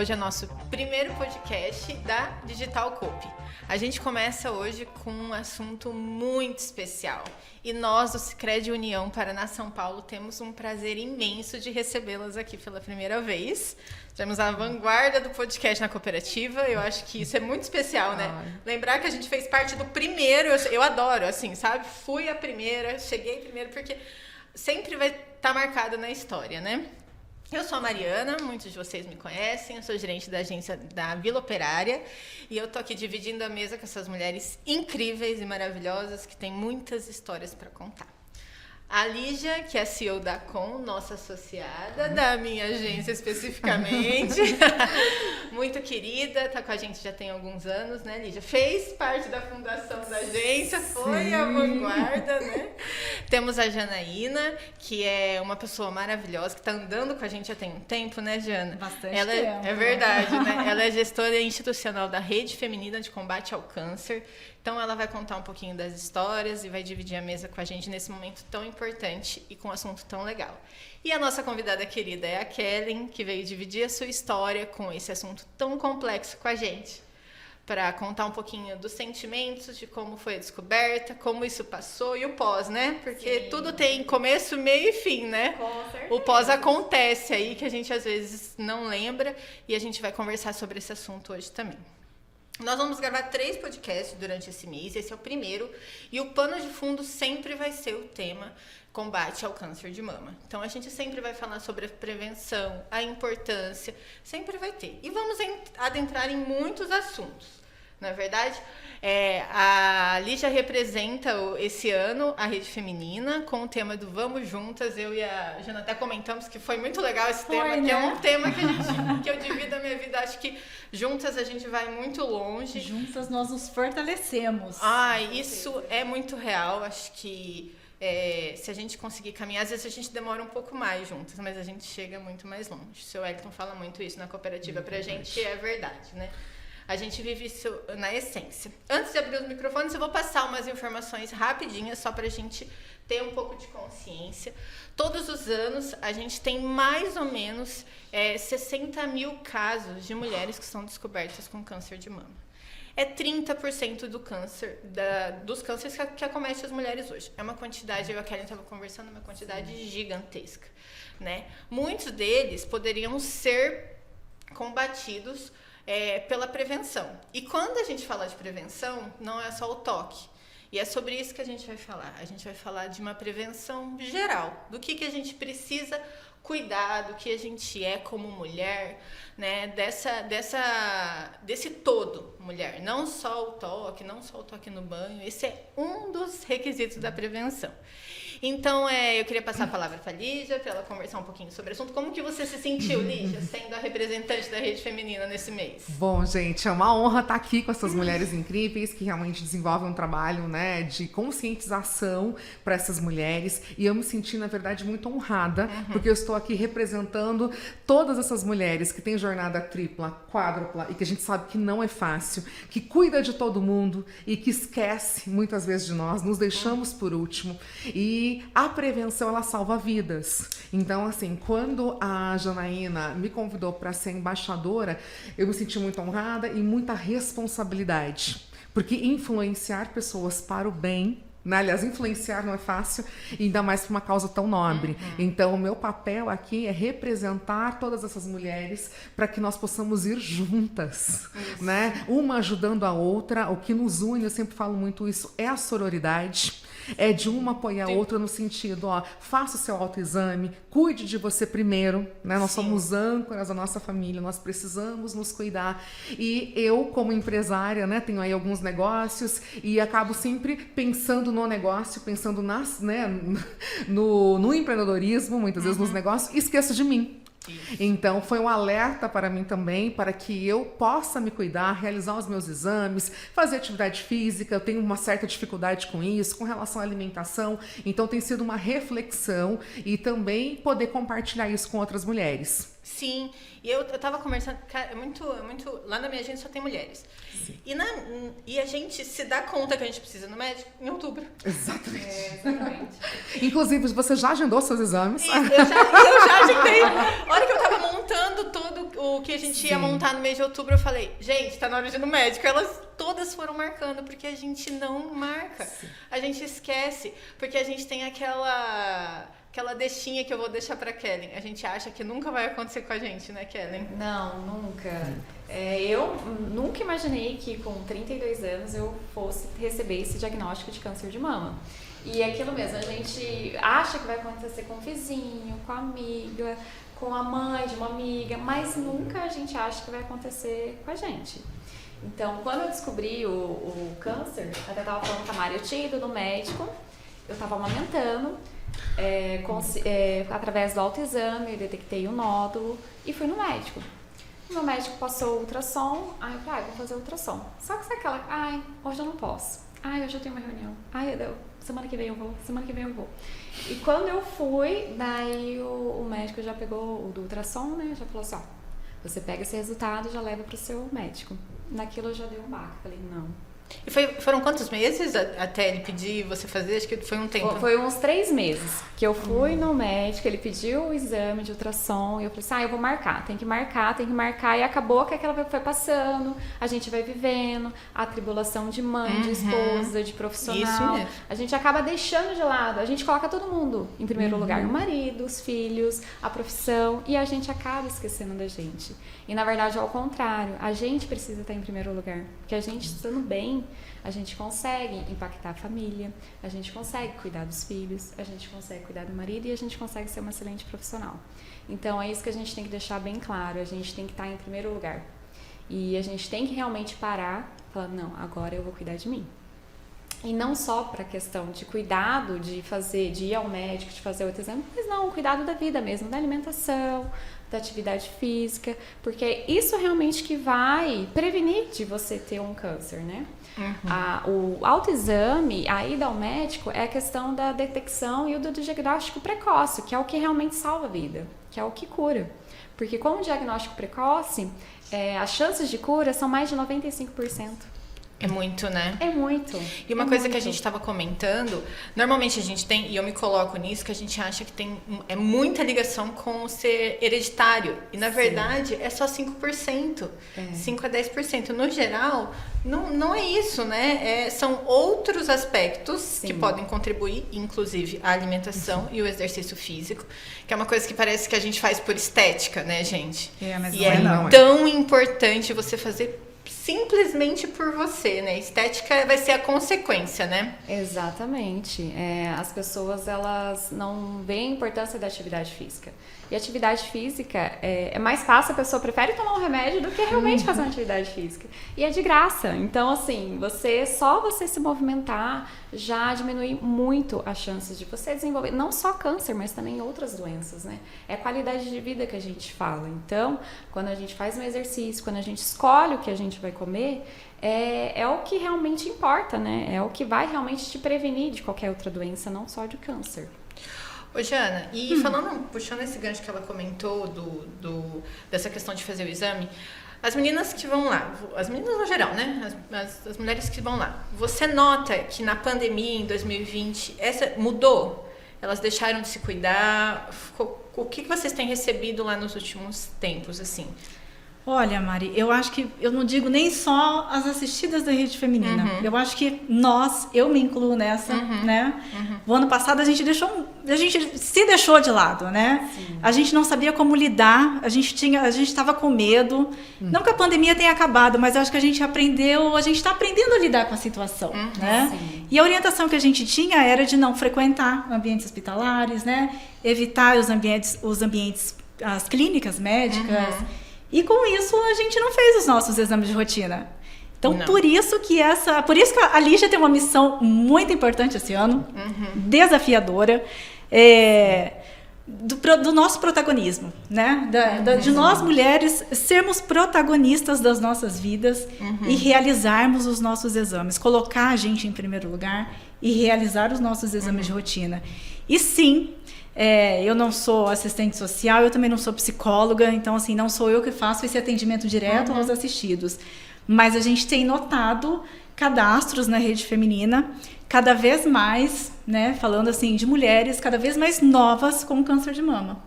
Hoje é nosso primeiro podcast da Digital Copy. A gente começa hoje com um assunto muito especial. E nós, do Sicredi União Paraná São Paulo, temos um prazer imenso de recebê-las aqui pela primeira vez. Temos a vanguarda do podcast na cooperativa. Eu acho que isso é muito especial, né? Lembrar que a gente fez parte do primeiro. Eu adoro, assim, sabe? Fui a primeira, cheguei primeiro, porque sempre vai estar marcado na história, né? Eu sou a Mariana, muitos de vocês me conhecem, eu sou gerente da agência da Vila Operária e eu tô aqui dividindo a mesa com essas mulheres incríveis e maravilhosas que têm muitas histórias para contar. A Lígia, que é a CEO da Com, nossa associada, da minha agência especificamente, muito querida, tá com a gente já tem alguns anos, né, Lígia? Fez parte da fundação da agência, foi a vanguarda, né? Temos a Janaína, que é uma pessoa maravilhosa, que tá andando com a gente já tem um tempo, né, Jana? Bastante ela tempo. É verdade, né? Ela é gestora institucional da Rede Feminina de Combate ao Câncer. Então, ela vai contar um pouquinho das histórias e vai dividir a mesa com a gente nesse momento tão importante e com um assunto tão legal. E a nossa convidada querida é a Kellen, que veio dividir a sua história com esse assunto tão complexo com a gente, para contar um pouquinho dos sentimentos, de como foi a descoberta, como isso passou e o pós, né? Porque sim, tudo tem começo, meio e fim, né? Com certeza. O pós acontece aí, que a gente às vezes não lembra, e a gente vai conversar sobre esse assunto hoje também. Nós vamos gravar 3 podcasts durante esse mês, esse é o primeiro, e o pano de fundo sempre vai ser o tema combate ao câncer de mama. Então, a gente sempre vai falar sobre a prevenção, a importância, sempre vai ter. E vamos adentrar em muitos assuntos, não é verdade? A Lígia representa esse ano a Rede Feminina com o tema do Vamos Juntas. Eu e a Jana até comentamos que foi muito legal esse tema, né? Que é um tema que eu divido a minha vida. Acho que juntas a gente vai muito longe. Juntas nós nos fortalecemos. Isso é muito real. Acho que se a gente conseguir caminhar, às vezes a gente demora um pouco mais juntas, mas a gente chega muito mais longe. O seu Elton fala muito isso na cooperativa, pra gente é verdade, né? A gente vive isso na essência. Antes de abrir os microfones, eu vou passar umas informações rapidinhas, só para a gente ter um pouco de consciência. Todos os anos, a gente tem mais ou menos 60 mil casos de mulheres que são descobertas com câncer de mama. É 30% do câncer, dos cânceres que acometem as mulheres hoje. É uma quantidade, eu e a Kellen estava conversando, uma quantidade gigantesca, né? Muitos deles poderiam ser combatidos pela prevenção. E quando a gente fala de prevenção, não é só o toque. E é sobre isso que a gente vai falar. A gente vai falar de uma prevenção geral, do que a gente precisa cuidar, do que a gente é como mulher, né? Desse todo mulher. Não só o toque no banho. Esse é um dos requisitos da prevenção. Então, eu queria passar a palavra para a Lígia, para ela conversar um pouquinho sobre o assunto. Como que você se sentiu, Lígia, sendo a representante da Rede Feminina nesse mês? Bom, gente, é uma honra estar aqui com essas mulheres incríveis que realmente desenvolvem um trabalho, né, de conscientização para essas mulheres. E eu me senti, na verdade, muito honrada, porque eu estou aqui representando todas essas mulheres que têm jornada tripla, quádrupla, e que a gente sabe que não é fácil, que cuida de todo mundo e que esquece, muitas vezes, de nós, nos deixamos por último. E a prevenção, ela salva vidas. Então, assim, quando a Janaína me convidou para ser embaixadora, eu me senti muito honrada e muita responsabilidade. Porque influenciar pessoas para o bem, né? Aliás, influenciar não é fácil, ainda mais para uma causa tão nobre. Então, o meu papel aqui é representar todas essas mulheres para que nós possamos ir juntas, né? Uma ajudando a outra. O que nos une, eu sempre falo muito isso, é a sororidade. É de uma apoiar a outra no sentido, faça o seu autoexame, cuide de você primeiro, né? Nós somos âncoras da nossa família, nós precisamos nos cuidar. E eu, como empresária, né, tenho aí alguns negócios e acabo sempre pensando no negócio, pensando no empreendedorismo, muitas vezes nos negócios, e esqueço de mim. Então, foi um alerta para mim também, para que eu possa me cuidar, realizar os meus exames, fazer atividade física. Eu tenho uma certa dificuldade com isso, com relação à alimentação. Então, tem sido uma reflexão e também poder compartilhar isso com outras mulheres. Sim, e eu tava conversando, cara, é muito, lá na minha agência só tem mulheres. E a gente se dá conta que a gente precisa no médico em outubro. Exatamente. Exatamente. Inclusive, você já agendou seus exames? Eu já agendei. A hora que eu tava montando todo o que a gente ia Sim. montar no mês de outubro, eu falei, gente, tá na hora de ir no médico. Elas todas foram marcando, porque a gente não marca. Sim. A gente esquece, porque a gente tem aquela deixinha que eu vou deixar pra Kellen. A gente acha que nunca vai acontecer com a gente, né, Kellen? Não, nunca. Eu nunca imaginei que com 32 anos eu fosse receber esse diagnóstico de câncer de mama. E é aquilo mesmo, a gente acha que vai acontecer com o vizinho, com a amiga, com a mãe de uma amiga, mas nunca a gente acha que vai acontecer com a gente. Então, quando eu descobri o câncer, até tava falando com a Mari, eu tinha ido no médico, eu tava amamentando, através do autoexame, eu detectei o nódulo e fui no médico. O meu médico passou o ultrassom, aí eu falei, vou fazer o ultrassom. Só que sabe aquela, hoje eu não posso. Hoje eu tenho uma reunião. Semana que vem eu vou. E quando eu fui, daí o médico já pegou o do ultrassom, né? Já falou assim, você pega esse resultado e já leva pro seu médico. Naquilo eu já dei um baque, falei, não. E foram quantos meses até ele pedir você fazer? Acho que foi um tempo. Foi uns 3 meses que eu fui no médico, ele pediu o exame de ultrassom e eu falei assim, eu vou marcar, tem que marcar. E acabou que aquela foi passando, a gente vai vivendo, a tribulação de mãe, de esposa, de profissional. Isso mesmo. A gente acaba deixando de lado, a gente coloca todo mundo em primeiro lugar, o marido, os filhos, a profissão, e a gente acaba esquecendo da gente. E na verdade é ao contrário, a gente precisa estar em primeiro lugar, porque a gente estando bem, a gente consegue impactar a família, a gente consegue cuidar dos filhos, a gente consegue cuidar do marido e a gente consegue ser uma excelente profissional. Então é isso que a gente tem que deixar bem claro, a gente tem que estar em primeiro lugar. E a gente tem que realmente parar e falar, não, agora eu vou cuidar de mim. E não só para a questão de cuidado, de ir ao médico, de fazer outro exame, mas não, o cuidado da vida mesmo, da alimentação, da atividade física, porque é isso realmente que vai prevenir de você ter um câncer, né? O autoexame, a ida ao médico, é a questão da detecção e do diagnóstico precoce, que é o que realmente salva a vida, que é o que cura. Porque com o diagnóstico precoce, as chances de cura são mais de 95%. É muito, né? É muito. E uma coisa que a gente estava comentando, normalmente a gente tem, e eu me coloco nisso, que a gente acha que tem muita ligação com o ser hereditário. E na verdade é só 5%. 5 a 10%. No geral, não é isso, né? São outros aspectos que podem contribuir, inclusive a alimentação e o exercício físico, que é uma coisa que parece que a gente faz por estética, né, gente? Mas e não é tão importante você fazer simplesmente por você, né? Estética vai ser a consequência, né? Exatamente. As pessoas, elas não veem a importância da atividade física. E atividade física é mais fácil, a pessoa prefere tomar um remédio do que realmente fazer uma atividade física. E é de graça. Então, assim, só você se movimentar já diminui muito as chances de você desenvolver, não só câncer, mas também outras doenças, né? É qualidade de vida que a gente fala. Então, quando a gente faz um exercício, quando a gente escolhe o que a gente vai comer, é o que realmente importa, né? É o que vai realmente te prevenir de qualquer outra doença, não só de câncer. Ô, Jana, e puxando esse gancho que ela comentou dessa questão de fazer o exame, as meninas que vão lá, as meninas no geral, né? As mulheres que vão lá, você nota que na pandemia, em 2020, mudou? Elas deixaram de se cuidar? O que vocês têm recebido lá nos últimos tempos, assim? Olha, Mari, eu acho que eu não digo nem só as assistidas da rede feminina. Eu acho que eu me incluo nessa, né? O ano passado a gente se deixou de lado, né? Sim. A gente não sabia como lidar, a gente estava com medo. Não que a pandemia tenha acabado, mas eu acho que a gente está aprendendo a lidar com a situação, né? Sim. E a orientação que a gente tinha era de não frequentar ambientes hospitalares, né? Evitar os ambientes, as clínicas médicas. E com isso a gente não fez os nossos exames de rotina. Então, por isso que a Lígia tem uma missão muito importante esse ano, desafiadora, do nosso protagonismo, né? De nós mulheres sermos protagonistas das nossas vidas e realizarmos os nossos exames, colocar a gente em primeiro lugar e realizar os nossos exames de rotina. E sim, Eu não sou assistente social, eu também não sou psicóloga, então, assim, não sou eu que faço esse atendimento direto aos assistidos. Mas a gente tem notado cadastros na rede feminina, cada vez mais, né, falando assim, de mulheres cada vez mais novas com câncer de mama.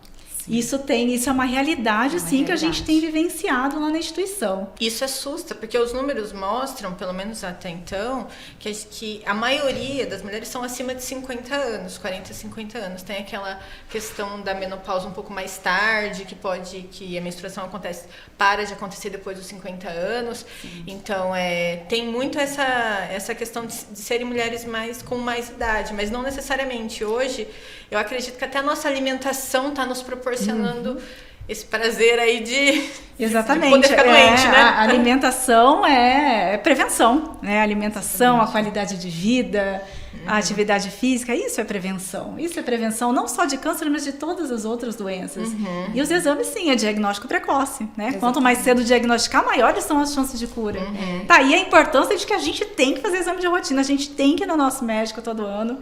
Isso é uma realidade, sim, que a gente tem vivenciado lá na instituição. Isso assusta, porque os números mostram, pelo menos até então, que a maioria das mulheres são acima de 50 anos, 40, 50 anos. Tem aquela questão da menopausa um pouco mais tarde, que a menstruação para de acontecer depois dos 50 anos. Sim. Então, tem muito essa questão de serem mulheres com mais idade, mas não necessariamente. Hoje, eu acredito que até a nossa alimentação está nos proporcionando esse prazer aí de poder ficar doente, né? A alimentação é prevenção, né? A alimentação, a qualidade de vida, a atividade física, isso é prevenção. Isso é prevenção não só de câncer, mas de todas as outras doenças. E os exames, sim, é diagnóstico precoce, né? Exatamente. Quanto mais cedo diagnosticar, maiores são as chances de cura. Tá, e a importância de que a gente tem que fazer exame de rotina, a gente tem que ir no nosso médico todo ano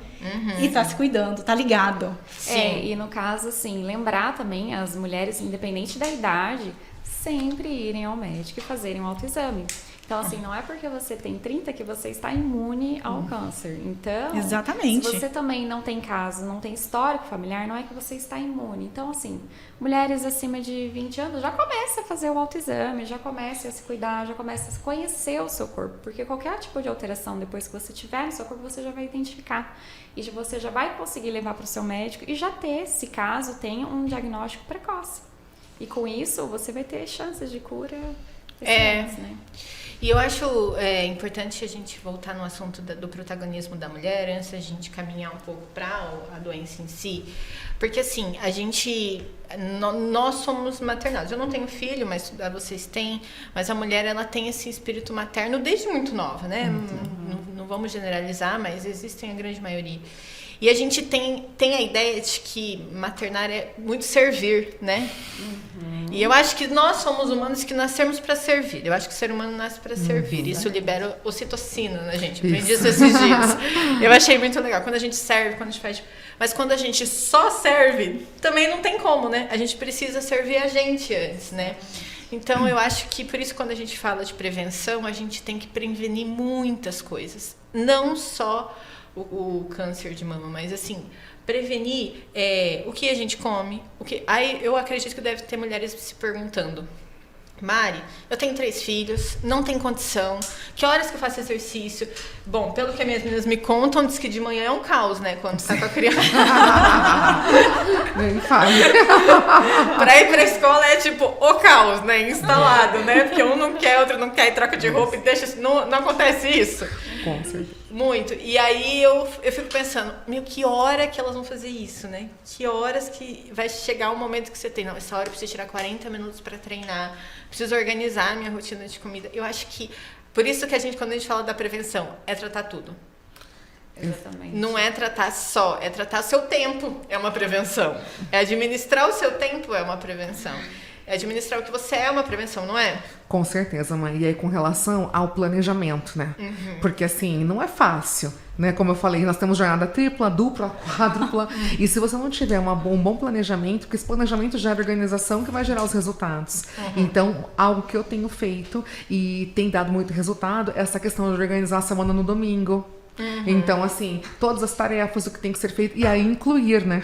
e tá se cuidando, tá ligado. Sim. E no caso, assim, lembrar também as mulheres, independente da idade, sempre irem ao médico e fazerem um autoexame. Então, assim, não é porque você tem 30 que você está imune ao câncer. Então, exatamente. Se você também não tem caso, não tem histórico familiar, não é que você está imune. Então, assim, mulheres acima de 20 anos já comecem a fazer o autoexame, já comecem a se cuidar, já comecem a conhecer o seu corpo. Porque qualquer tipo de alteração depois que você tiver no seu corpo, você já vai identificar. E você já vai conseguir levar para o seu médico e já ter, se caso tenha, um diagnóstico precoce. E com isso, você vai ter chances de cura excelentes, né? E eu acho importante a gente voltar no assunto do protagonismo da mulher antes da gente caminhar um pouco para a doença em si. Porque assim, nós somos maternados. Eu não tenho filho, mas vocês têm. Mas a mulher, ela tem esse espírito materno desde muito nova, né? Não vamos generalizar, mas existem a grande maioria. E a gente tem a ideia de que maternar é muito servir, né? E eu acho que nós somos humanos que nascemos para servir. Eu acho que o ser humano nasce para servir. Isso libera ocitocina na gente. Aprendi isso esses dias. Eu achei muito legal. Quando a gente serve, quando a gente faz... Mas quando a gente só serve, também não tem como, né? A gente precisa servir a gente antes, né? Então, eu acho que por isso quando a gente fala de prevenção, a gente tem que prevenir muitas coisas. Não só o câncer de mama, mas assim, prevenir o que a gente come. Aí eu acredito que deve ter mulheres se perguntando: Mari, eu tenho 3 filhos, não tenho condição, que horas que eu faço exercício? Bom, pelo que as minhas meninas me contam, diz que de manhã é um caos, né? Quando você tá com a criança. Nem fale. Pra ir pra escola é tipo o caos, né? Instalado, né? Porque um não quer, outro não quer, e troca de roupa e deixa... Não acontece isso? Com certeza. Muito. E aí eu fico pensando, que hora que elas vão fazer isso, né? Que horas que vai chegar o momento que você tem? Não, essa hora eu preciso tirar 40 minutos pra treinar, preciso organizar a minha rotina de comida. Eu acho que, por isso que quando a gente fala da prevenção, é tratar tudo. Exatamente. Não é tratar só, é tratar seu tempo, é uma prevenção. É administrar o seu tempo, é uma prevenção. É administrar o que você é uma prevenção, não é? Com certeza, mãe. E aí, com relação ao planejamento, né? Porque, assim, não é fácil, né? Como eu falei, nós temos jornada tripla, dupla, quádrupla. E se você não tiver um bom planejamento, porque esse planejamento gera organização que vai gerar os resultados. Então, algo que eu tenho feito e tem dado muito resultado é essa questão de organizar a semana no domingo. Então, assim, todas as tarefas, o que tem que ser feito, e aí incluir, né?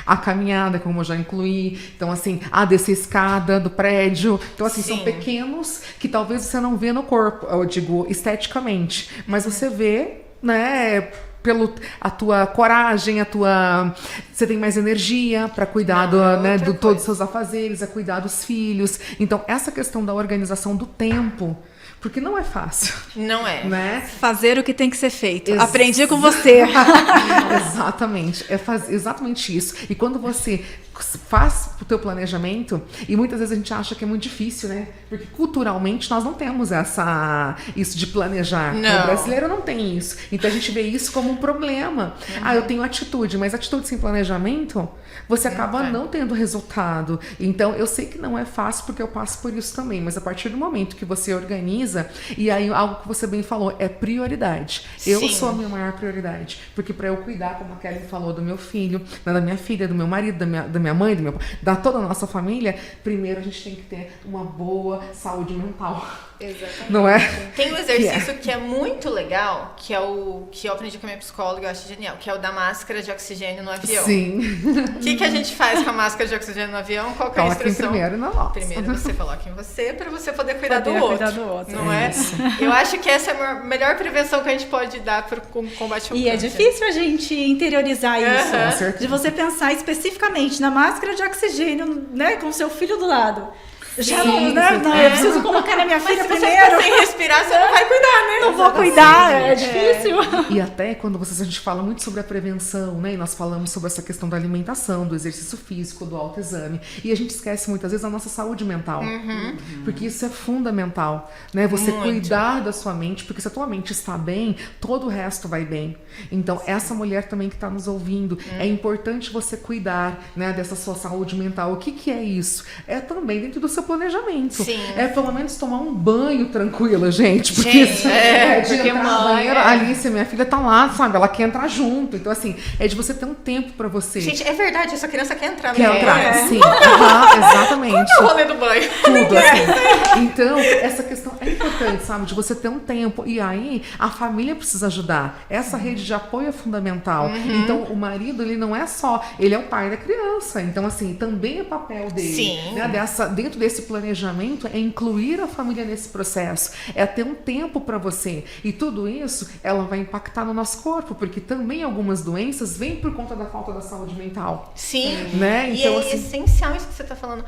A caminhada, como eu já incluí. Então, assim, a descer a escada do prédio. Então, assim, são pequenos que talvez você não vê no corpo, eu digo, esteticamente. Mas você vê, né? A tua coragem, você tem mais energia para cuidar de todos os seus afazeres, a cuidar dos filhos. Então, essa questão da organização do tempo, porque não é fácil. Não é. Né? Fazer o que tem que ser feito. Aprendi com você. Exatamente. É exatamente isso. E quando você faz o teu planejamento e muitas vezes a gente acha que é muito difícil, né? Porque culturalmente nós não temos isso de planejar. Não. O brasileiro não tem isso. Então a gente vê isso como um problema. Eu tenho atitude, mas atitude sem planejamento, você acaba não tendo resultado. Então eu sei que não é fácil porque eu passo por isso também, mas a partir do momento que você organiza, e aí algo que você bem falou, é prioridade. Eu Sim. sou a minha maior prioridade. Porque para eu cuidar, como a Kelly falou, do meu filho, da minha filha, do meu marido, da minha mãe, do meu pai, da toda a nossa família, primeiro a gente tem que ter uma boa saúde mental. Exatamente. Não é? Tem um exercício que é muito legal, que é o que eu aprendi com a minha psicóloga, eu acho genial, que é o da máscara de oxigênio no avião. Sim. O que a gente faz com a máscara de oxigênio no avião? Qual que é a Coloca em instrução? primeiro na nossa. Primeiro você coloca em você para você poder cuidar Poder do cuidar outro. do outro. Não é? Eu acho que essa é a melhor prevenção que a gente pode dar para o combate ao E câncer. é difícil a gente interiorizar isso. Aham. Com certeza. De você pensar especificamente na máscara de oxigênio, né? Com seu filho do lado. Já não, né? Não, eu preciso colocar na minha Mas filha se você primeiro. ficar sem respirar, você não vai cuidar, né? Não vou cuidar, é difícil. E até quando a gente fala muito sobre a prevenção, né? E nós falamos sobre essa questão da alimentação, do exercício físico, do autoexame. E a gente esquece muitas vezes a nossa saúde mental. Porque isso é fundamental, né? Você Muito. cuidar da sua mente, porque se a tua mente está bem, todo o resto vai bem. Então, essa mulher também que está nos ouvindo, é importante você cuidar, né, dessa sua saúde mental. O que é isso? É também dentro do seu planejamento. Sim. É pelo menos tomar um banho tranquilo, gente. Porque Gente, isso de porque entrar no mãe, banheiro, é. a Alice, minha filha, tá lá, sabe? Ela quer entrar junto. Então, assim, é de você ter um tempo pra você. Gente, é verdade, essa criança quer entrar no Quer banheiro. entrar, É. sim. Aham, exatamente. O rolê do banho. Tudo, assim. Então, essa questão é importante, sabe? De você ter um tempo. E aí, a família precisa ajudar. Essa rede de apoio é fundamental. Então, o marido, ele não é só... Ele é o pai da criança. Então, assim, também é papel dele. Sim. Né? Dentro desse planejamento, é incluir a família nesse processo. É ter um tempo para você. E tudo isso, ela vai impactar no nosso corpo. Porque também algumas doenças vêm por conta da falta da saúde mental. Sim, Né? E Então, é assim- essencial isso que você está falando.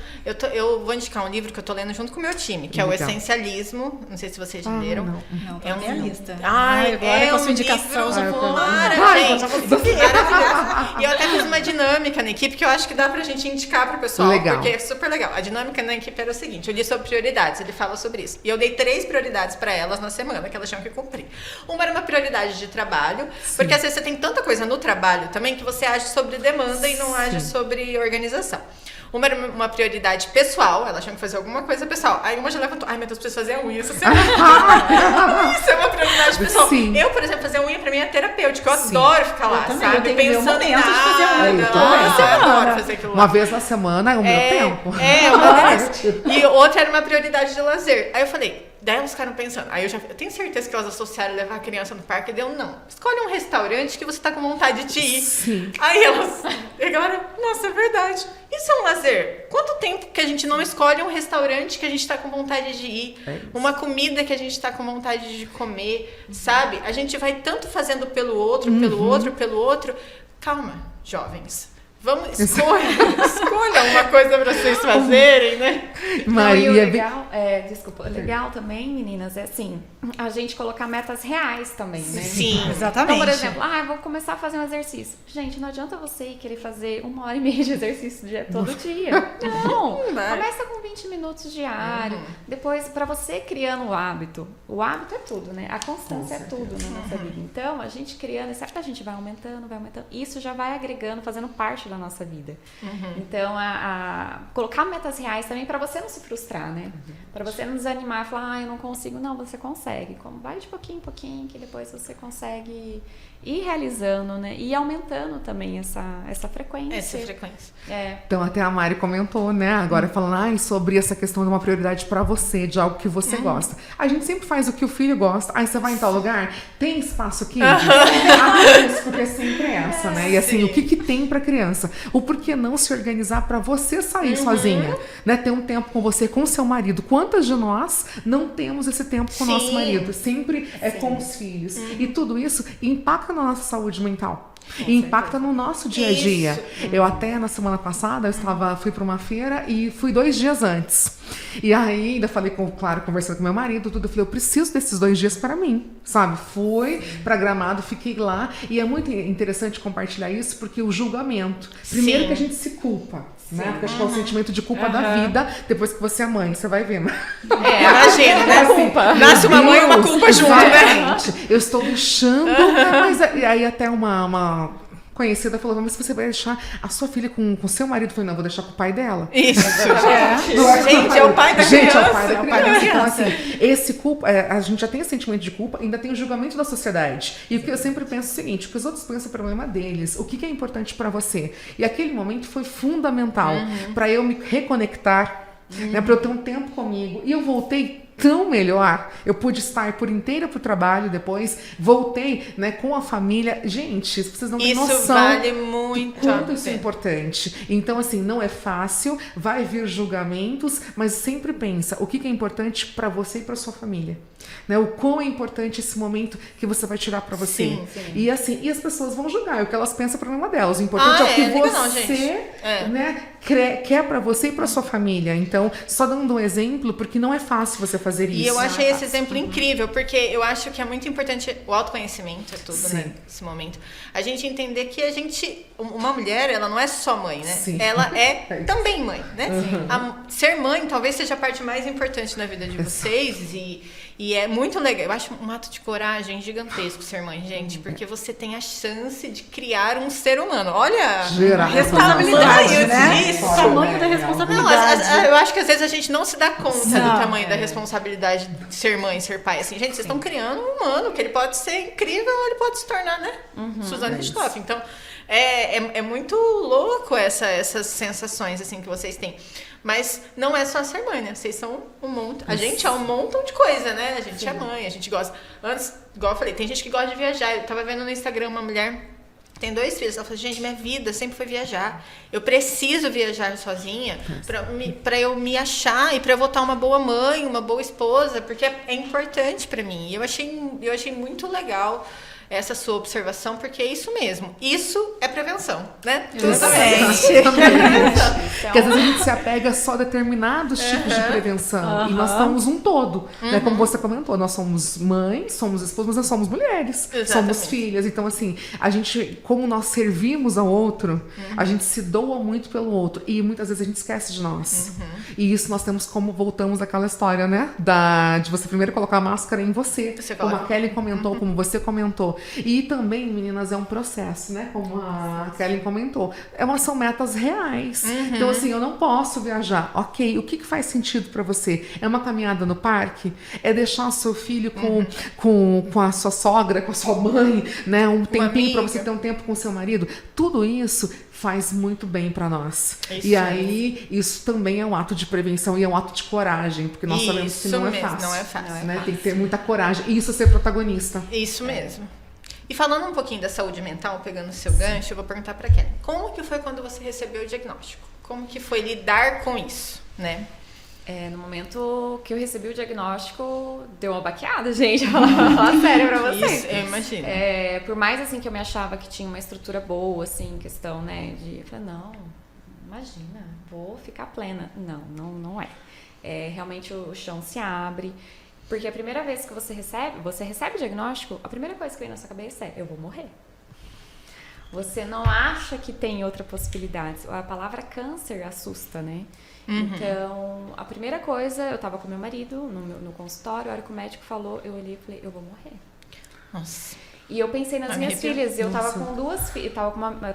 Eu vou indicar um livro que eu tô lendo junto com o meu time, que é o Legal. Essencialismo. Não sei se vocês já leram. Não. Não, É tá na minha um- lista. Ai, agora é com a um sua indicação, livro já vou... maravilhoso. E eu até fiz uma dinâmica na equipe que eu acho que dá pra gente indicar pro pessoal. Legal. Porque é super legal. A dinâmica na equipe era o seguinte: eu li sobre prioridades, ele fala sobre isso. E eu dei 3 prioridades pra elas na semana que elas tinham que cumprir. Uma era uma prioridade de trabalho, porque às vezes você tem tanta coisa no trabalho também que você age sobre demanda e não age sobre organização. Uma era uma prioridade pessoal, elas tinham que fazer alguma coisa pessoal. Aí uma já levantou, ai meu Deus, preciso fazer a unha essa semana. Isso é uma prioridade pessoal. Sim. Eu, por exemplo, fazer unha pra mim é terapêutico. Eu adoro ficar lá, também, sabe? eu tenho meu Pensando em momento de fazer unha. Eu nada. também. Nossa, eu adoro fazer aquilo lá. Uma vez na semana é o meu tempo. Uma delícia. E outra era uma prioridade de lazer. Aí eu falei, daí elas ficaram pensando. Aí eu tenho certeza que elas associaram levar a criança no parque. E deu, não. Escolhe um restaurante que você tá com vontade de ir. Sim. Aí elas pegaram, nossa, é verdade. Isso é um lazer. Quanto tempo que a gente não escolhe um restaurante que a gente tá com vontade de ir? Uma comida que a gente tá com vontade de comer, sabe? A gente vai tanto fazendo pelo outro, pelo outro, pelo outro. Calma, jovens. Vamos, escolha uma coisa pra vocês fazerem, né? Não, e o Maria, legal, legal também, meninas, é assim, a gente colocar metas reais também, né? Sim, Exatamente. Então, por exemplo, eu vou começar a fazer um exercício. Gente, não adianta você ir querer fazer 1h30 de exercício todo dia. Não, vai. começa com 20 minutos diário. Depois, pra você criando o hábito é tudo, né? A constância é tudo na nossa vida. Então, a gente criando, a gente vai aumentando. Isso já vai agregando, fazendo parte da nossa vida. Então, colocar metas reais também pra você não se frustrar, né? Pra você não desanimar e falar, eu não consigo. Não, você consegue. Vai de pouquinho em pouquinho, que depois você consegue ir realizando, né? E aumentando também essa frequência. Essa frequência. Então até a Mari comentou, né? Agora falando sobre essa questão de uma prioridade pra você, de algo que você gosta. A gente sempre faz o que o filho gosta. Aí você vai em tal lugar, tem espaço aqui? Porque sempre é essa, né? E assim, Sim. o que tem pra criança? O porquê não se organizar pra você sair sozinha, né? Ter um tempo com você, com o seu marido. Quantas de nós não temos esse tempo com o nosso Sim. marido? Sempre é com os filhos. E tudo isso impacta na nossa saúde mental. E impacta no nosso dia a dia. Isso. Eu até na semana passada fui para uma feira e fui 2 dias antes. E aí, ainda falei, claro, conversando com meu marido, tudo, eu falei, eu preciso desses 2 dias para mim, sabe? Fui pra Gramado, fiquei lá, e é muito interessante compartilhar isso, porque o julgamento, primeiro que a gente se culpa, né? Porque acho que é o sentimento de culpa da vida, depois que você é mãe, você vai ver. Imagina, né? Culpa. Nasce uma mãe e uma culpa junto, né? Eu estou deixando, mas aí até uma conhecida falou, mas você vai deixar a sua filha com seu marido? Eu falei, não, vou deixar com o pai dela. Isso, gente, é o pai da criança. Gente, é o pai da criança. Então, assim, esse culpa, a gente já tem esse sentimento de culpa, ainda tem o julgamento da sociedade. E o que eu sempre penso é o seguinte, o que os outros pensam é o problema deles. O que é importante pra você? E aquele momento foi fundamental pra eu me reconectar, né, pra eu ter um tempo comigo. E eu voltei tão melhor. Eu pude estar por inteira pro trabalho depois, voltei, né, com a família. Gente, vocês não têm noção. Isso vale muito. Quanto isso é importante. Então, assim, não é fácil, vai vir julgamentos, mas sempre pensa o que é importante para você e para sua família. Né? O quão é importante esse momento que você vai tirar para você. Sim. E assim, e as pessoas vão julgar, o que elas pensam é o problema delas. O importante é o que você né, quer para você e para sua família. Então, só dando um exemplo, porque não é fácil você fazer isso. E eu achei esse exemplo incrível, porque eu acho que é muito importante o autoconhecimento, é tudo, né? Nesse momento. A gente entender que uma mulher, ela não é só mãe, né? Sim. Ela é também mãe, né? Ser mãe talvez seja a parte mais importante na vida de vocês e é muito legal. Eu acho um ato de coragem gigantesco ser mãe, gente, porque você tem a chance de criar um ser humano. Olha, Gerar responsabilidade, né? disso. O tamanho da responsabilidade. Eu acho que às vezes a gente não se dá conta do tamanho da responsabilidade de ser mãe, ser pai. Assim, gente, vocês estão criando um humano que ele pode ser incrível ou ele pode se tornar, né? Suzane Richthofen. Então, é muito louco essas sensações assim que vocês têm. Mas não é só ser mãe, né? Vocês são um monte. A gente é um montão de coisa, né? A gente é mãe, a gente gosta. Antes, igual eu falei, tem gente que gosta de viajar. Eu tava vendo no Instagram uma mulher, tem 2 filhos. Ela falou, gente, minha vida sempre foi viajar. Eu preciso viajar sozinha pra eu me achar e pra eu voltar uma boa mãe, uma boa esposa, porque é importante pra mim. E eu achei muito legal essa sua observação, porque é isso mesmo. Isso é prevenção, né? Exatamente. Porque às vezes a gente se apega só a determinados tipos de prevenção. E nós somos um todo. Né? Como você comentou, nós somos mães, somos esposas, mas nós somos mulheres. Somos filhas. Então, assim, a gente, como nós servimos ao outro, a gente se doa muito pelo outro. E muitas vezes a gente esquece de nós. E isso nós temos como, voltamos àquela história, né? De você primeiro colocar a máscara em você. Como a Kelly comentou, como você comentou. E também, meninas, é um processo, né? Como a Kelly comentou. São metas reais. Então, assim, eu não posso viajar. Ok, o que faz sentido pra você? É uma caminhada no parque? É deixar o seu filho com a sua sogra, com a sua mãe, né? Um tempinho pra você ter um tempo com o seu marido? Tudo isso faz muito bem pra nós. E aí, isso também é um ato de prevenção e é um ato de coragem, porque nós sabemos que não é fácil. Não é fácil. Né? Tem que ter muita coragem. E isso é ser protagonista. Isso mesmo. E falando um pouquinho da saúde mental, pegando o seu gancho, eu vou perguntar pra Kelly. Como que foi quando você recebeu o diagnóstico? Como que foi lidar com isso, né? No momento que eu recebi o diagnóstico, deu uma baqueada, gente. Vou falar sério pra vocês. Isso, eu imagino. Por mais, assim, que eu me achava que tinha uma estrutura boa, assim, questão, né, eu falei, não, imagina, vou ficar plena. Não é. Realmente o chão se abre. Porque a primeira vez que você recebe o diagnóstico, a primeira coisa que vem na sua cabeça é, eu vou morrer. Você não acha que tem outra possibilidade. A palavra câncer assusta, né? Então, a primeira coisa, eu tava com meu marido no consultório, a hora que o médico falou, eu olhei e falei, eu vou morrer. Nossa. E eu pensei nas minhas filhas, eu tava com 2 filhas,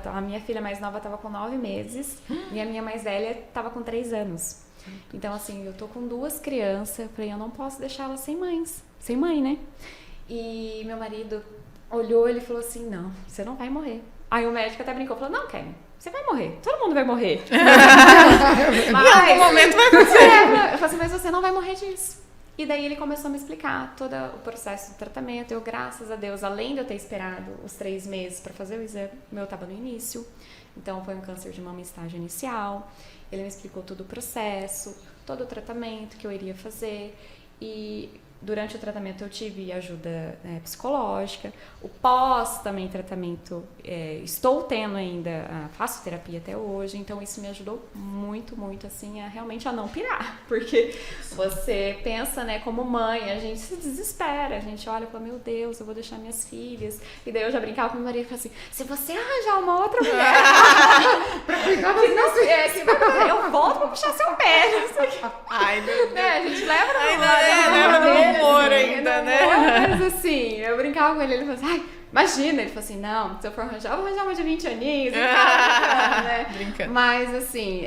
a minha filha mais nova tava com 9 meses, e a minha mais velha tava com 3 anos. Então, assim, eu tô com 2 crianças, eu falei, eu não posso deixar elas sem mãe, né? E meu marido olhou, ele falou assim, não, você não vai morrer. Aí o médico até brincou, falou, não, Kelly, você vai morrer, todo mundo vai morrer. Mas, em algum momento vai acontecer. Eu falei assim, mas você não vai morrer disso. E daí ele começou a me explicar todo o processo do tratamento. Eu, graças a Deus, além de eu ter esperado os 3 meses para fazer o exame, o meu estava no início. Então, foi um câncer de mama em estágio inicial. Ele me explicou todo o processo, todo o tratamento que eu iria fazer. E Durante o tratamento eu tive ajuda psicológica, o pós também tratamento, estou tendo ainda, faço terapia até hoje, então isso me ajudou muito, muito assim, realmente a não pirar, porque você pensa, né, como mãe, a gente se desespera, a gente olha e fala, meu Deus, eu vou deixar minhas filhas, e daí eu já brincava com meu marido e falava assim, se você arranjar uma outra mulher pra cuidar das minhas filhas, eu volto pra puxar seu pé, isso aqui. Ai, meu Deus. A gente leva no leva no humor ainda, né? Mas assim, eu brincava com ele falou assim, ai, imagina, ele falou assim, não, se eu for arranjar, eu vou arranjar uma de 20 aninhos, né? Brincando. Mas assim,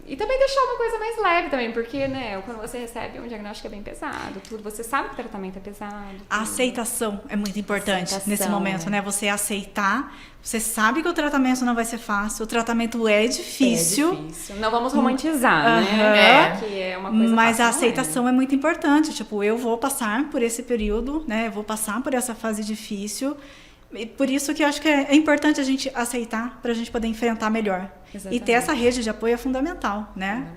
e também deixou uma coisa mais leve também, porque, né, quando você recebe um diagnóstico é bem pesado, tudo, você sabe que o tratamento é pesado. Tudo. A aceitação é muito importante nesse momento, né? Você aceitar, você sabe que o tratamento não vai ser fácil, o tratamento é difícil. É difícil. Não vamos romantizar, né? Que é uma coisa mas fácil, a aceitação é muito importante. Tipo, eu vou passar por esse período, né? Eu vou passar por essa fase difícil. E por isso que eu acho que é importante a gente aceitar para a gente poder enfrentar melhor. Exatamente. E ter essa rede de apoio é fundamental, né?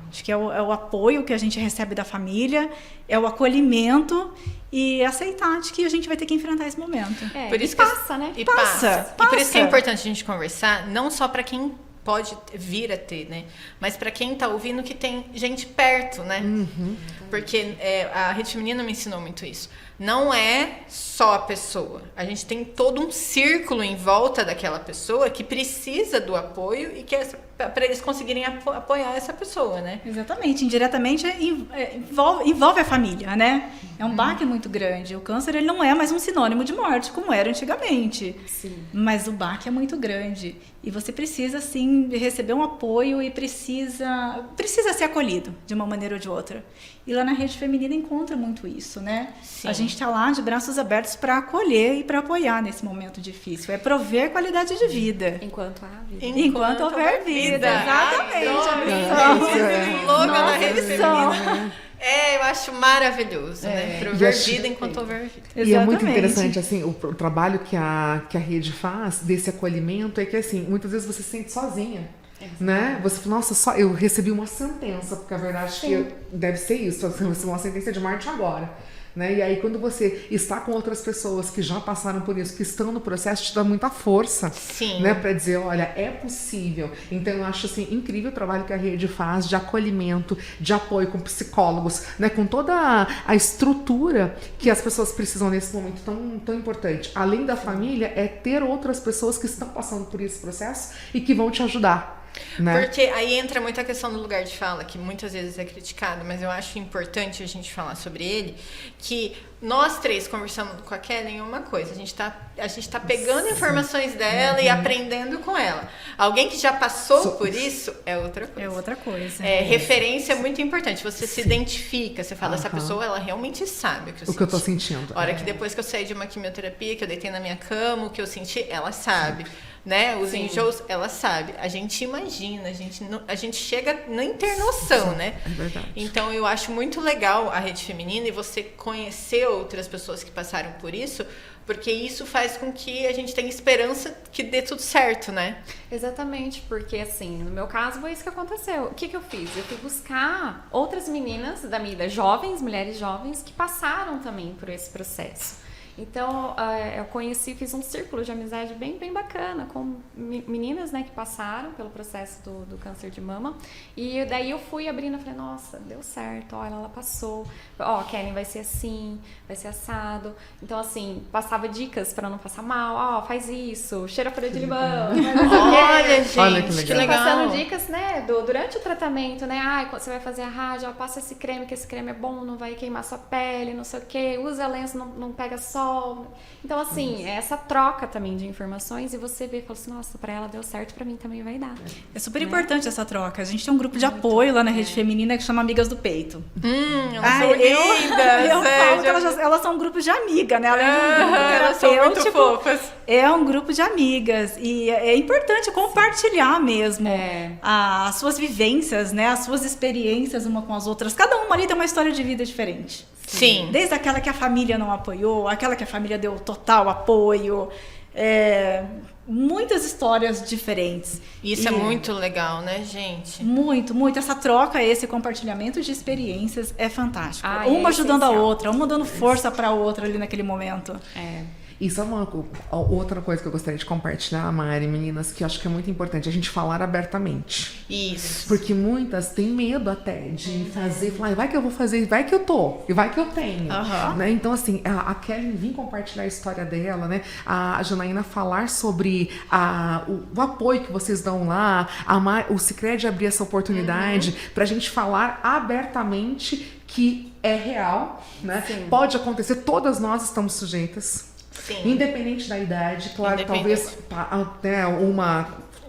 Acho que é o apoio que a gente recebe da família, é o acolhimento e aceitar de que a gente vai ter que enfrentar esse momento. Por isso passa, né? E Passa. E por isso que é importante a gente conversar, não só para quem pode vir a ter, né? Mas para quem tá ouvindo que tem gente perto, né? Porque a Rede Feminina me ensinou muito isso. Não é só a pessoa. A gente tem todo um círculo em volta daquela pessoa que precisa do apoio e que para eles conseguirem apoiar essa pessoa, né? Exatamente. Indiretamente envolve a família, né? É um baque muito grande. O câncer ele não é mais um sinônimo de morte, como era antigamente. Sim. Mas o baque é muito grande. E você precisa, sim, receber um apoio e precisa ser acolhido de uma maneira ou de outra. E lá na Rede Feminina encontra muito isso, né? Sim. A gente está lá de braços abertos para acolher e para apoiar nesse momento difícil. É prover qualidade de vida. Enquanto há vida. Enquanto houver vida. Exatamente. Esse slogan da Rede missão. Feminina. Eu acho maravilhoso, né? Prover vida enquanto houver vida. E é muito Exatamente. interessante, assim, o trabalho que a rede faz desse acolhimento é que, assim, muitas vezes você se sente sozinha. Né? Você fala, nossa, eu recebi uma sentença, porque a verdade é que deve ser isso, assim, eu recebi uma sentença de morte agora. Né? E aí, quando você está com outras pessoas que já passaram por isso, que estão no processo, te dá muita força. Sim. Né? Para dizer, olha, é possível. Então, eu acho assim, incrível o trabalho que a rede faz de acolhimento, de apoio com psicólogos, né? Com toda a estrutura que as pessoas precisam nesse momento tão importante. Além da família, é ter outras pessoas que estão passando por esse processo e que vão te ajudar. Né? Porque aí entra muita questão do lugar de fala, que muitas vezes é criticado, mas eu acho importante a gente falar sobre ele, que nós três conversamos com a Kellen uma coisa, a gente tá pegando informações dela e aprendendo com ela. Alguém que já passou por isso é outra coisa. É outra coisa. Referência é muito importante, você se identifica, você fala, essa pessoa, ela realmente sabe o que eu que eu tô sentindo. A hora que depois que eu saí de uma quimioterapia, que eu deitei na minha cama, o que eu senti, ela sabe. Né? Os enjoos, ela sabe. A gente imagina, a gente chega, nem ter noção, né? É verdade. Então, eu acho muito legal a Rede Feminina e você conhecer outras pessoas que passaram por isso, porque isso faz com que a gente tenha esperança que dê tudo certo, né? Exatamente, porque assim, no meu caso foi isso que aconteceu. O que eu fiz? Eu fui buscar outras meninas da minha idade, mulheres jovens, que passaram também por esse processo. Então, eu fiz um círculo de amizade bem bacana com meninas, né, que passaram pelo processo do câncer de mama. E daí eu fui abrindo, falei, nossa, deu certo, olha, ela passou. Ó, Kellen, vai ser assim, vai ser assado. Então, assim, passava dicas para não passar mal. Ó, faz isso, cheira a folha de limão. Olha, gente, olha que legal. Passando dicas, né, durante o tratamento, né, quando você vai fazer a rádio, passa esse creme, que esse creme é bom, não vai queimar sua pele, não sei o quê. Usa lenço, não pega sol. Então, assim, essa troca também de informações e você vê e fala assim, nossa, pra ela deu certo, pra mim também vai dar. É super importante essa troca. A gente tem um grupo de apoio lá na Rede Feminina que chama Amigas do Peito. Elas são lindas. Eu falo que elas são um grupo de amiga, né? Além de um grupo elas são muito terapêutico, fofas. É um grupo de amigas. E é importante compartilhar mesmo as suas vivências, né? As suas experiências uma com as outras. Cada uma ali tem uma história de vida diferente. Sim. Desde aquela que a família não apoiou, aquela que a família deu total apoio. muitas histórias diferentes. Isso é muito legal, né, gente? Muito, muito. Essa troca, esse compartilhamento de experiências é fantástico. Ah, Uma é ajudando a essencial. outra, uma dando força para a outra ali naquele momento. E só outra coisa que eu gostaria de compartilhar, Mari, meninas, que eu acho que é muito importante, a gente falar abertamente. Isso. Porque muitas têm medo até de fazer, falar, vai que eu vou fazer, vai que eu tô, e vai que eu tenho. Né? Então, assim, a Kelly vir compartilhar a história dela, né? A Janaína falar sobre o apoio que vocês dão lá, o Sicredi abrir essa oportunidade pra gente falar abertamente que é real, né? Sim. Pode acontecer, todas nós estamos sujeitas. Sim. Independente da idade, claro, talvez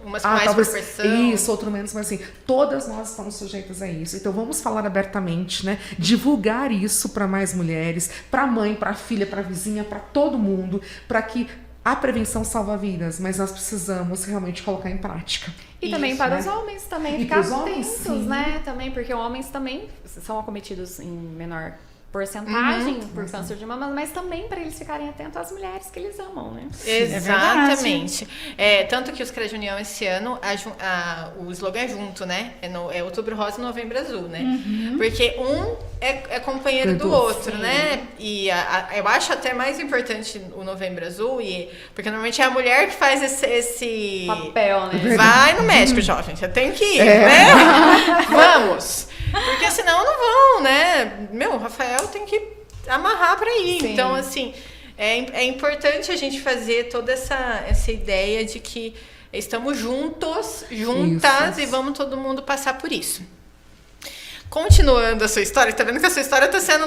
Umas com mais talvez proporção. isso, outro menos, mas assim, todas nós estamos sujeitas a isso. Então vamos falar abertamente, né? Divulgar isso para mais mulheres, para mãe, para filha, para vizinha, para todo mundo, para que a prevenção salva vidas, mas nós precisamos realmente colocar em prática. E também Isso, para né? os homens também E ficar pros homens, atentos, sim. né? Também, porque homens também são acometidos em menor porcentagem por câncer de mama, mas também para eles ficarem atentos às mulheres que eles amam, né? Exatamente. Tanto que os Sicredi União esse ano, o slogan é junto, né? É Outubro Rosa e Novembro Azul, né? Porque um é companheiro do outro, né? E eu acho até mais importante o Novembro Azul, porque normalmente é a mulher que faz esse Papel, né? Vai no médico, jovem, você tem que ir, né? Vamos! Porque senão não vão, né? O Rafael tem que amarrar pra ir. Sim. Então, assim, é importante a gente fazer toda essa ideia de que estamos juntas, Isso. e vamos todo mundo passar por isso. Continuando a sua história, tá vendo que a sua história tá sendo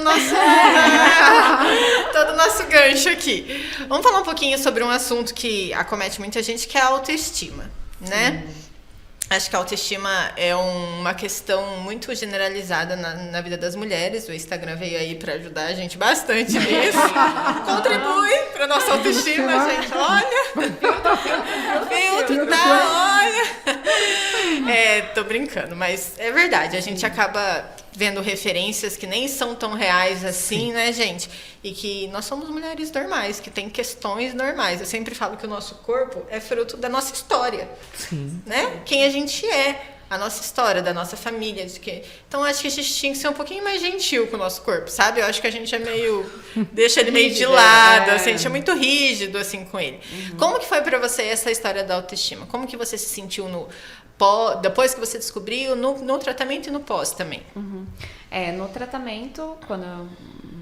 todo o nosso gancho aqui. Vamos falar um pouquinho sobre um assunto que acomete muita gente, que é a autoestima, né? Acho que a autoestima é uma questão muito generalizada na vida das mulheres. O Instagram veio aí para ajudar a gente bastante nisso. Contribui para nossa autoestima, gente. Olha! Filtro, tá? Olha! Tô brincando, mas é verdade. A gente acaba vendo referências que nem são tão reais assim, né, gente? E que nós somos mulheres normais, que tem questões normais. Eu sempre falo que o nosso corpo é fruto da nossa história. Sim. Né? Quem a gente é, a nossa história, da nossa família. Então, acho que a gente tinha que ser um pouquinho mais gentil com o nosso corpo, sabe? Eu acho que a gente é meio... deixa ele meio de lado, assim, a gente é muito rígido, assim, com ele. Como que foi pra você essa história da autoestima? Como que você se sentiu depois que você descobriu, no tratamento e no pós também? No tratamento, quando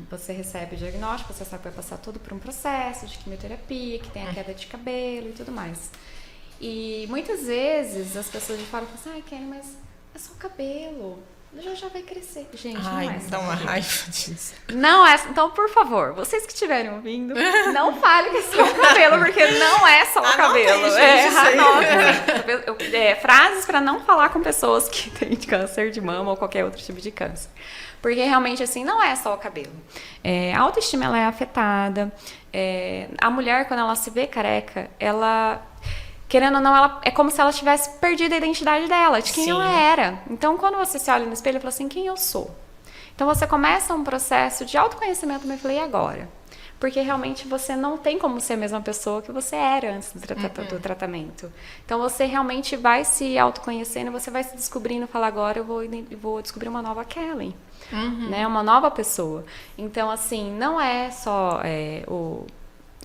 você recebe o diagnóstico, você sabe que vai passar tudo por um processo de quimioterapia, que tem a queda de cabelo e tudo mais. E muitas vezes as pessoas de fora falam assim, Kelly, mas é só cabelo, já vai crescer. Gente, não é só dá uma cabelo. raiva disso. Não é, então, por favor, vocês que estiverem ouvindo, não falem que é só o cabelo, porque não é só o cabelo. Frases para não falar com pessoas que têm câncer de mama ou qualquer outro tipo de câncer. Porque realmente, assim, não é só o cabelo. A autoestima, ela é afetada. A mulher, quando ela se vê careca, ela... Querendo ou não, ela é como se ela tivesse perdido a identidade dela, de quem ela era. Então, quando você se olha no espelho e fala assim, quem eu sou? Então, você começa um processo de autoconhecimento, como eu falei, agora? Porque realmente você não tem como ser a mesma pessoa que você era antes do tratamento. Então, você realmente vai se autoconhecendo, você vai se descobrindo, fala, agora eu vou descobrir uma nova Kelly, né? Uma nova pessoa. Então, assim, não é só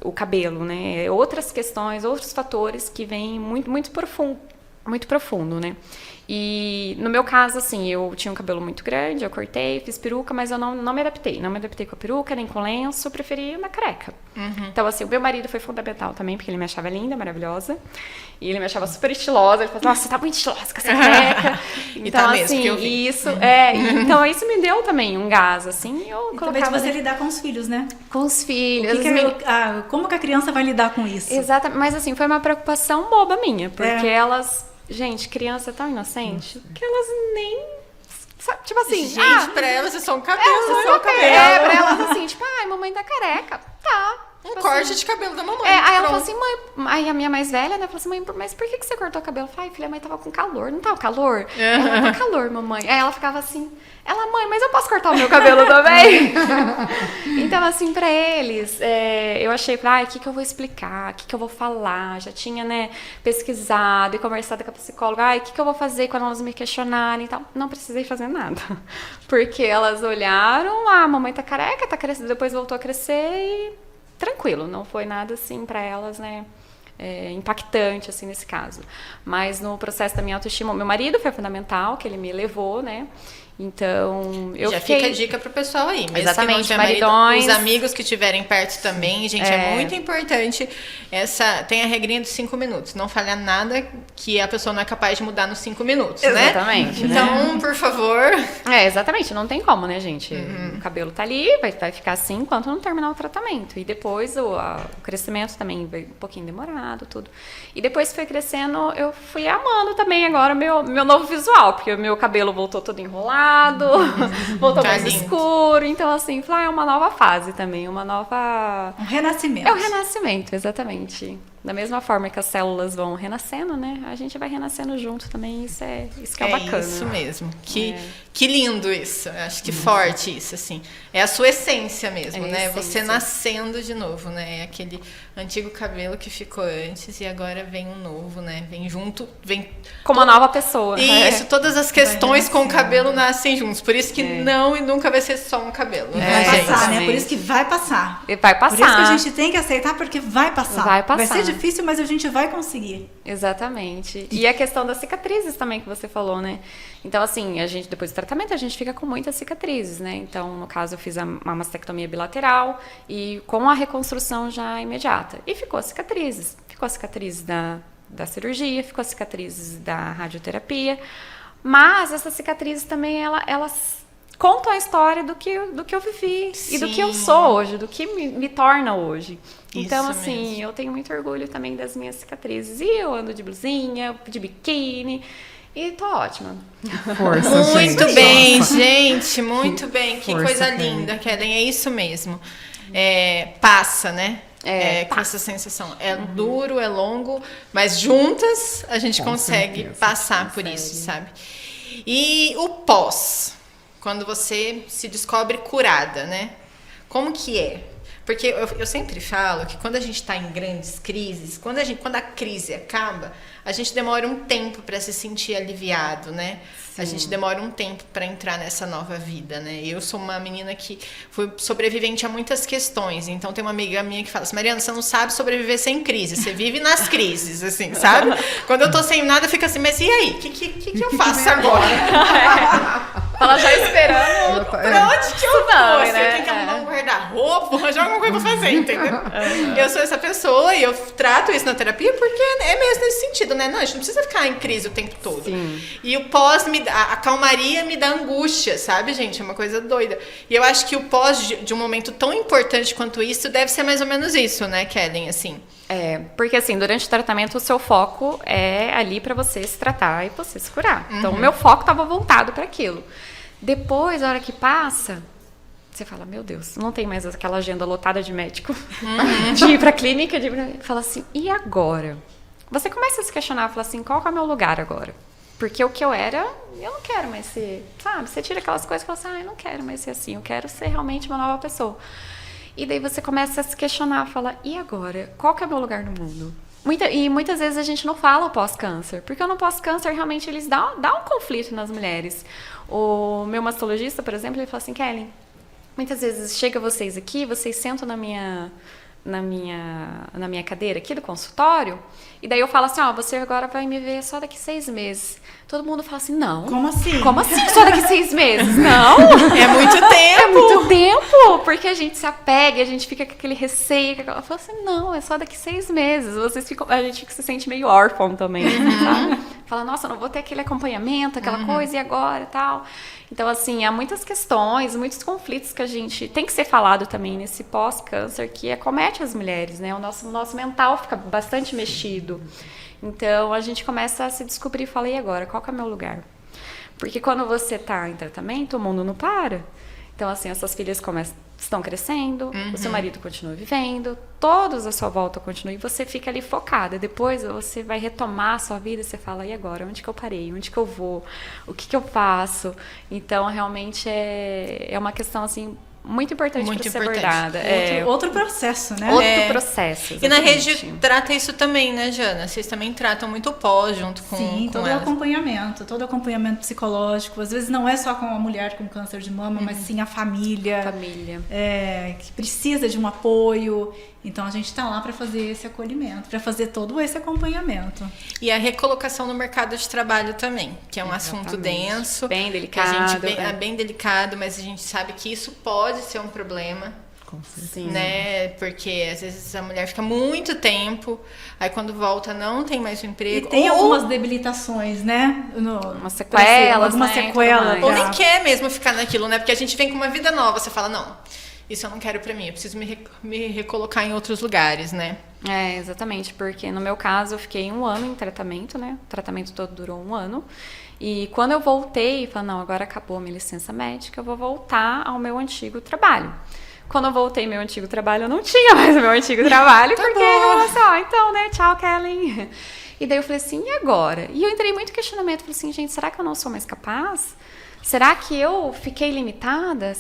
o cabelo, né? Outras questões, outros fatores que vêm muito profundo, né? E no meu caso, assim, eu tinha um cabelo muito grande, eu cortei, fiz peruca, mas eu não me adaptei. Não me adaptei com a peruca, nem com lenço, eu preferi uma careca. Então, assim, o meu marido foi fundamental também, porque ele me achava linda, maravilhosa. E ele me achava super estilosa. Ele falou, nossa, você tá muito estilosa com essa careca. Então, e tá mesmo, assim, que eu vi. então isso me deu também um gás, assim, eu colocava... Também de você lidar com os filhos, né? Com os filhos. Como que a criança vai lidar com isso? Exatamente, mas assim, foi uma preocupação boba minha, porque elas... Gente, criança é tão inocente que elas nem... Tipo assim... Gente, pra elas é só um cabelo. pra elas assim, tipo, ai, mamãe tá careca. Tá. Um corte de cabelo da mamãe. Aí ela pronto. falou assim, mãe... Aí a minha mais velha, né, falou assim, mãe, mas por que você cortou o cabelo? Eu falei, ai, filha, a mãe tava com calor. Não tava calor? Ela, tá calor, mamãe. Aí ela ficava assim... Ela, mãe, mas eu posso cortar o meu cabelo também? Então, assim, pra eles, eu achei, o que eu vou explicar? O que eu vou falar? Já tinha, né, pesquisado e conversado com a psicóloga. O que eu vou fazer quando elas me questionarem e tal? Não precisei fazer nada. Porque elas olharam, a mamãe tá careca, tá crescendo, depois voltou a crescer e tranquilo. Não foi nada, assim, pra elas, né, impactante, assim, nesse caso. Mas no processo da minha autoestima, meu marido foi fundamental, que ele me levou, né? Então, eu já fiquei... fica a dica pro pessoal aí. Mesmo Exatamente, que não tiver maridões. Os amigos que estiverem perto também, gente, é muito importante. Tem a regrinha dos 5 minutos. Não falhar nada que a pessoa não é capaz de mudar nos 5 minutos, Exatamente, né? Então, por favor... exatamente, não tem como, né, gente? O cabelo tá ali, vai ficar assim enquanto não terminar o tratamento. E depois o crescimento também vai um pouquinho demorado, tudo. E depois que foi crescendo, eu fui amando também agora meu novo visual, porque o meu cabelo voltou todo enrolado, voltou mais escuro. Então, assim, é uma nova fase também, uma nova... Um renascimento. É o renascimento, exatamente. Da mesma forma que as células vão renascendo, né? A gente vai renascendo junto também. Isso que é bacana. É isso mesmo. Que lindo isso. Eu acho que forte isso, assim. É a sua essência mesmo, né? Você nascendo de novo, né? É aquele antigo cabelo que ficou antes e agora vem um novo, né? Vem junto, vem... Como uma nova pessoa. Isso, todas as questões com o cabelo nascem juntos. Por isso que não e nunca vai ser só um cabelo, né, Vai gente? passar, né? Por isso que vai passar. E vai passar. Por isso que a gente tem que aceitar, porque vai passar. Vai passar. Vai ser difícil, mas a gente vai conseguir. Exatamente. E a questão das cicatrizes também que você falou, né? Então, assim, a gente, depois do tratamento, a gente fica com muitas cicatrizes, né? Então, no caso, eu fiz uma mastectomia bilateral e com a reconstrução já imediata. E ficou as cicatrizes. Ficou as cicatrizes da cirurgia, ficou as cicatrizes da radioterapia. Mas essas cicatrizes também, elas contam a história do que eu vivi. Sim. E do que eu sou hoje, do que me torna hoje. Então, isso assim, mesmo. eu tenho muito orgulho também das minhas cicatrizes. E eu ando de blusinha, de biquíni. E tô ótima. Força, Muito gente. bem, Nossa. gente. Muito bem. Que Força, coisa Kelly. linda, Kellen. É isso mesmo. Passa, né? Com essa sensação. É duro, é longo, mas juntas a gente consegue certeza. passar por isso, sabe? E o pós, quando você se descobre curada, né? Como que é? Porque eu sempre falo que quando a gente está em grandes crises, quando a crise acaba, a gente demora um tempo para se sentir aliviado, né? Sim. A gente demora um tempo para entrar nessa nova vida, né? Eu sou uma menina que foi sobrevivente a muitas questões, então tem uma amiga minha que fala assim, Mariana, você não sabe sobreviver sem crise, você vive nas crises, assim, sabe? Quando eu tô sem nada, fica assim, mas e aí? O que eu faço agora? Ela já esperando. Pra onde que eu vou? Né? Eu tenho que arrumar um guarda-roupa, arranjar alguma coisa pra fazer, entendeu? Eu sou essa pessoa e eu trato isso na terapia porque é mesmo nesse sentido, né? Não, a gente não precisa ficar em crise o tempo todo. Sim. E o pós, a calmaria me dá angústia, sabe, gente? É uma coisa doida. E eu acho que o pós de um momento tão importante quanto isso deve ser mais ou menos isso, né, Kellen, assim? Porque assim, durante o tratamento o seu foco é ali pra você se tratar e você se curar. Então o meu foco tava voltado para aquilo. Depois, a hora que passa, você fala, meu Deus, não tem mais aquela agenda lotada de médico, de ir pra clínica, fala assim, e agora? Você começa a se questionar, fala assim, qual que é o meu lugar agora? Porque o que eu era, eu não quero mais ser, sabe? Você tira aquelas coisas e fala assim, eu não quero mais ser assim, eu quero ser realmente uma nova pessoa. E daí você começa a se questionar, fala, e agora? Qual que é o meu lugar no mundo? E muitas vezes a gente não fala o pós-câncer, porque no pós-câncer realmente eles dão um conflito nas mulheres. O meu mastologista, por exemplo, ele fala assim, Kelly, muitas vezes chega vocês aqui, vocês sentam na minha cadeira aqui do consultório, e daí eu falo assim, você agora vai me ver só daqui 6 meses. Todo mundo fala assim, não. Como assim? Como assim só daqui 6 meses? Não. É muito tempo. É muito tempo, porque a gente se apega, a gente fica com aquele receio. Eu falo assim, não, é só daqui 6 meses. A gente se sente meio órfão também, sabe? Fala, nossa, eu não vou ter aquele acompanhamento, aquela coisa, e agora e tal. Então, assim, há muitas questões, muitos conflitos que a gente tem que ser falado também nesse pós-câncer que acomete as mulheres, né? O nosso mental fica bastante mexido. Então, a gente começa a se descobrir e fala, e agora? Qual que é o meu lugar? Porque quando você está em tratamento, o mundo não para. Então, assim, as suas filhas começam estão crescendo, o seu marido continua vivendo, todos à sua volta continuam, e você fica ali focada. Depois você vai retomar a sua vida e você fala, e agora? Onde que eu parei? Onde que eu vou? O que que eu faço? Então, realmente, é uma questão, assim, muito importante para ser abordada. Outro processo, né? Outro processo. E na exatamente. rede trata isso também, né, Jana? Vocês também tratam muito o pós junto com Sim, todo o elas. todo acompanhamento psicológico. Às vezes não é só com a mulher com câncer de mama, mas sim a família. Família. Que precisa de um apoio. Então a gente está lá para fazer esse acolhimento, para fazer todo esse acompanhamento. E a recolocação no mercado de trabalho também, que é um assunto denso. Bem que a delicado. gente é bem delicado, mas a gente sabe que isso pode ser um problema. Com certeza. Sim. Né? Porque às vezes a mulher fica muito tempo, aí quando volta não tem mais o emprego. E tem algumas debilitações, né? Umas sequelas, alguma né, sequela. tudo Ou mais. nem quer mesmo ficar naquilo, né? Porque a gente vem com uma vida nova, você fala, não, isso eu não quero pra mim, eu preciso me recolocar em outros lugares, né? Exatamente, porque no meu caso eu fiquei 1 ano em tratamento, né? O tratamento todo durou 1 ano. E quando eu voltei, falei, não, agora acabou a minha licença médica, eu vou voltar ao meu antigo trabalho. Quando eu voltei ao meu antigo trabalho, eu não tinha mais o meu antigo trabalho, porque eu falei assim, então, né, tchau, Kellen. E daí eu falei assim, e agora? E eu entrei muito em questionamento, falei assim, gente, será que eu não sou mais capaz? Será que eu fiquei limitada?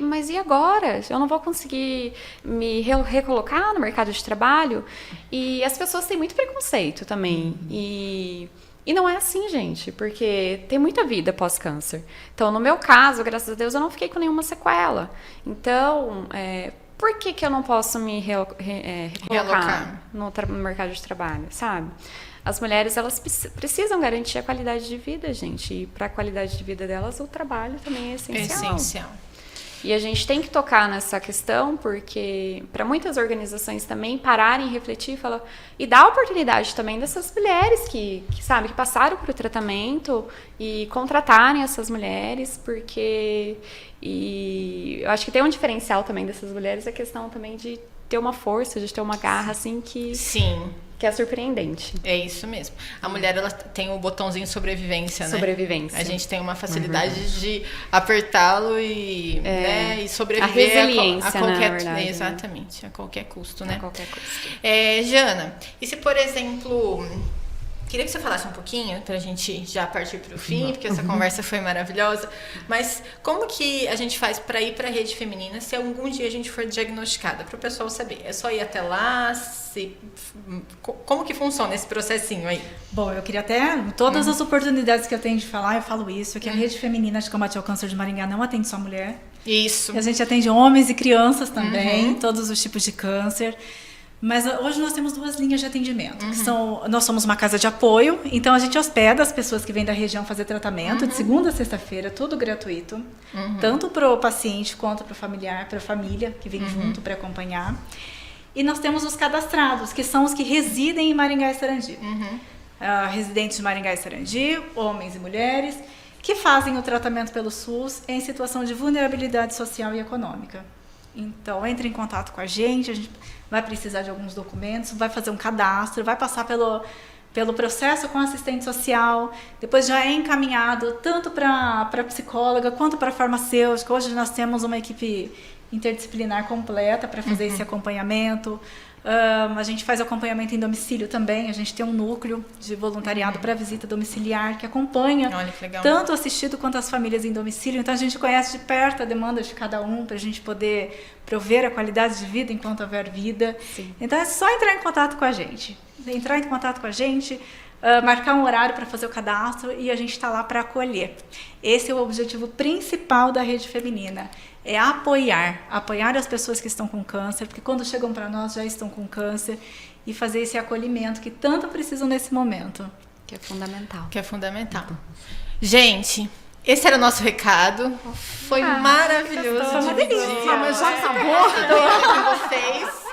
Mas e agora? Eu não vou conseguir me recolocar no mercado de trabalho? E as pessoas têm muito preconceito também. E não é assim, gente, porque tem muita vida pós-câncer. Então, no meu caso, graças a Deus, eu não fiquei com nenhuma sequela. Então, por que eu não posso me recolocar no mercado de trabalho, sabe? As mulheres, elas precisam garantir a qualidade de vida, gente. E para a qualidade de vida delas, o trabalho também é essencial. É essencial. E a gente tem que tocar nessa questão, porque para muitas organizações também pararem e refletir e dar oportunidade também dessas mulheres que passaram por tratamento e contratarem essas mulheres, porque eu acho que tem um diferencial também dessas mulheres, a questão também de ter uma força, de ter uma garra assim Sim. que é surpreendente. É isso mesmo. A mulher, ela tem o botãozinho sobrevivência, né? Sobrevivência. A gente tem uma facilidade de apertá-lo e sobreviver a resiliência, a qualquer... na verdade, né? Exatamente, a qualquer custo, né? A qualquer custo. Jana, e se, por exemplo... Queria que você falasse um pouquinho, pra gente já partir pro fim, porque essa conversa foi maravilhosa, mas como que a gente faz pra ir pra rede feminina se algum dia a gente for diagnosticada? Para o pessoal saber. É só ir até lá? Como que funciona esse processinho aí? Bom, eu queria até, todas as oportunidades que eu tenho de falar, eu falo isso, que a Rede Feminina de Combate ao Câncer de Maringá não atende só mulher. Isso. E a gente atende homens e crianças também, todos os tipos de câncer. Mas hoje nós temos 2 linhas de atendimento. Que nós somos uma casa de apoio, então a gente hospeda as pessoas que vêm da região fazer tratamento de segunda a sexta-feira, tudo gratuito. Tanto para o paciente quanto para o familiar, para a família que vem junto para acompanhar. E nós temos os cadastrados, que são os que residem em Maringá e Sarandi. Residentes de Maringá e Sarandi, homens e mulheres, que fazem o tratamento pelo SUS em situação de vulnerabilidade social e econômica. Então, entre em contato com a gente vai precisar de alguns documentos, vai fazer um cadastro, vai passar pelo processo com assistente social, depois já é encaminhado tanto para psicóloga quanto para farmacêutica. Hoje nós temos uma equipe interdisciplinar completa para fazer esse acompanhamento. A gente faz acompanhamento em domicílio também, a gente tem um núcleo de voluntariado para visita domiciliar que acompanha tanto o assistido quanto as famílias em domicílio. Então a gente conhece de perto a demanda de cada um para a gente poder prover a qualidade de vida enquanto houver vida. Sim. Então é só entrar em contato com a gente. Marcar um horário para fazer o cadastro e a gente está lá para acolher. Esse é o objetivo principal da Rede Feminina, é apoiar as pessoas que estão com câncer, porque quando chegam para nós já estão com câncer, e fazer esse acolhimento que tanto precisam nesse momento. Que é fundamental. Gente, esse era o nosso recado. Foi maravilhoso. Foi uma delícia. Mas já acabou. Com vocês.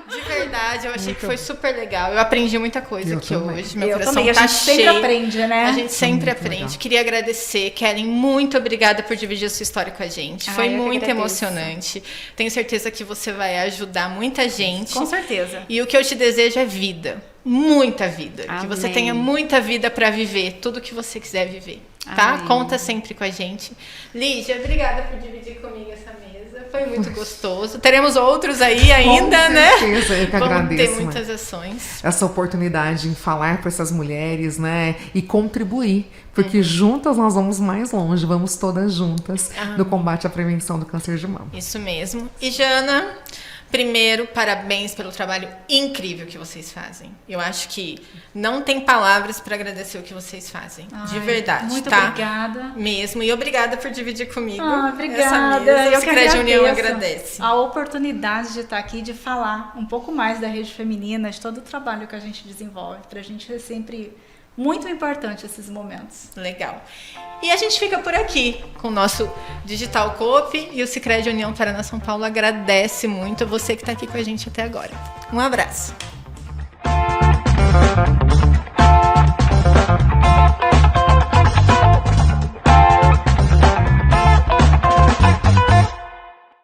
De verdade, eu achei que foi super legal. Eu aprendi muita coisa aqui hoje. Meu coração também. tá A gente cheio. sempre aprende, né? A gente sempre aprende. Legal. Queria agradecer, Kellen, muito obrigada por dividir a sua história com a gente. Foi eu muito que agradeço. emocionante. Tenho certeza que você vai ajudar muita gente. Com certeza. E o que eu te desejo é vida. Muita vida. Amém. Que você tenha muita vida para viver. Tudo que você quiser viver. Tá? Amém. Conta sempre com a gente. Lígia, obrigada por dividir comigo essa mesa. Foi muito gostoso. Teremos outros aí ainda, né? Com certeza, eu que Vamos agradeço. ter muitas ações. Essa oportunidade em falar para essas mulheres, né? E contribuir, porque juntas nós vamos mais longe, vamos todas juntas no combate à prevenção do câncer de mama. Isso mesmo. E Jana, primeiro, parabéns pelo trabalho incrível que vocês fazem. Eu acho que não tem palavras para agradecer o que vocês fazem. De verdade, muito tá? obrigada. Mesmo. E obrigada por dividir comigo Obrigada. essa mesa. Eu O que Sicredi União agradeço agradece. a oportunidade de estar aqui, de falar um pouco mais da Rede Feminina, de todo o trabalho que a gente desenvolve. Pra gente é sempre muito importante esses momentos. Legal. E a gente fica por aqui com o nosso Digital Coop, e o Sicredi União Paraná São Paulo agradece muito a você que está aqui com a gente até agora. Um abraço.